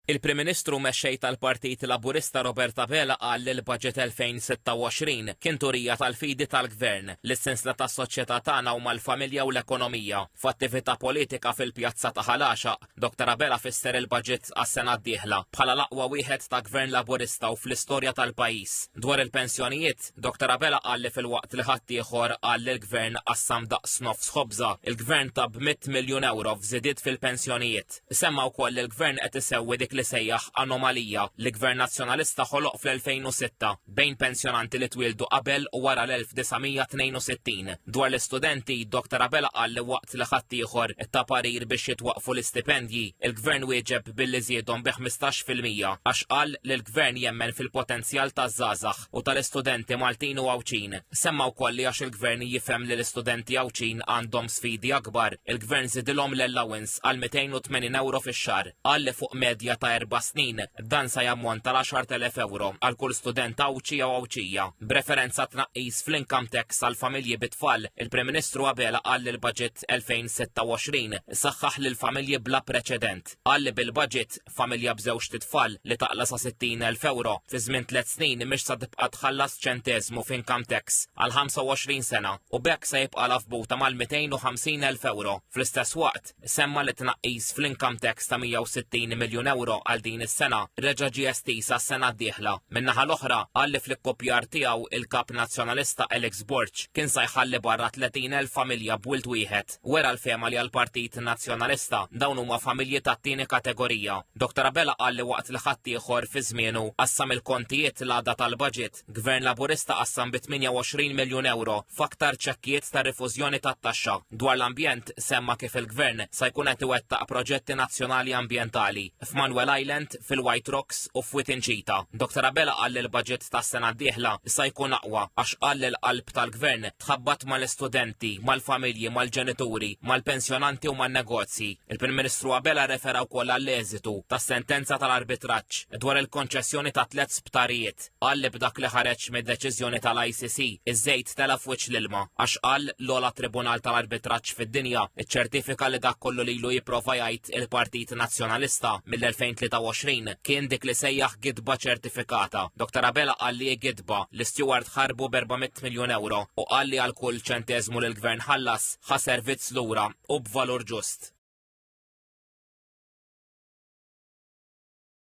Il-Prim Ministru mexxej tal-Partit Laburista Robert Abela qal li l-Baġġett 2026 kien turija tal-fidi tal-Gvern l-essenzla tas-soċjetà tagħna huma l-familja u l-ekonomija. F'attività politika fil-Pjazza ta' Ħalaxaq, Dr. Abela fisser il-Baġġett għas-sena d-dieħla bħala l-aqwa wieħed ta' Gvern Laburista u fl-istorja tal-pajjiż. Dwar il-pensjonijiet, Dr. Abela qal li fil-waqt li ħadd ieħor qal li l-Gvern qassam daqs nofs ħobża, il-Gvern tab 100 miljun euro f'żidiet fil-pensjonijiet. Semma wkoll li l-Gvern qed isewwi dik li sejjaħ anomalija li Gvern Nazzjonalista ħoloq fl-2006 bejn pensjonanti li twildu qabel u wara l-1962. Dwar l-istudenti, Dr. Abela qal li waqt li ħadd ieħor ta' parir biex jitwaqfu l-istipendji, il-Gvern wieġeb billi żiedhom bi 15% għax qal li l-Gvern jemmen fil-potenzjal taż-żgħażagħ u tal-istudenti Maltin u Awċin. Semma wkoll li għax il-Gvern jifhem li l-istudenti Awċin għandhom sfidi akbar, il-Gvern żidilhom l-allowance għal 280 euro fix-xahar. Qal li fuq medja ta' 4 snin dan sa jammonta l-10,000 euro għal kull student Awċija u Awċija. B'referenza tnaqqis fl-income tax għal familji bit-tfal, il-Prim Ministru Abela qal li l-Baġġett 2026 saħħaħ lil familji bla preċedent. Qal li bil-Baġġett familja b'żewġ titfal li taqla sa 60,000 euro fi żmien 3 snin mhix sa tibqa' tħallas ċenteżmu f'income tax għal 25 sena u bekk se jibqa' lafbuta mal-250,000 euro. Fl-istess waqt semma li tnaqqis fl-income tax ta' 160 miljun euro għal din is-sena reġa' GST sas-sena d-dieħla. Min-naħa l-oħra qal li fl-ikkopjar tiegħu il-Kap Nazzjonalista Alex Borch kien se jħalli barra 30,000 familja b'wild wieħed. Wera l-fema li għall-Partit Nazzjonalista dawn huma familji tat-tieni kategorija. Dr. Abela qal li waqt li ħadd ieħor fi żmienu qassam il-kontijiet l-għadda tal-Baġġett, Gvern Laburista qassam bi 28 miljun euro f'aktar ċekkijiet ta' rifużjoni tat-taxxa. Dwar l-ambjent semma kif il-Gvern se jkun qed iwettaq proġetti nazzjonali ambjentali f'Manuel Island, fil-White Rocks u f'Witinċita. Dr. Abela qal li l-Baġġett tas-sena d-dieħla se jkun aqwa għax qal li l-qalb tal-Gvern tħabbat mal-istudenti, mal-familji, mal-ġenituri, mal-pensjonanti u man-negozji. Il-Prim Ministru Abela refera wkoll għall-eżitu tas-sentenza tal-arbitraġġ dwar il-konċessjoni ta' 3 sptarijiet. Qal li b'dak li ħareġ mid-deċiżjoni tal-ICC iż-żejt tela f'wiċċ l-ilma għax qal l-ogħla Tribunal tal-Arbitraġġ fid-dinja iċċertifika li dak kollu li ilu jipprova jgħid il-Partit Nazzjonalista mill-2023 kien dik li sejjaħ gidba ċertifikata. Dr. Abela qal li gidba l-isteward ħarbu b'400 miljun euro u qal li għal kull ċenteżmu li l-Gvern ħallas ħa servizz lura u b'valur ġust.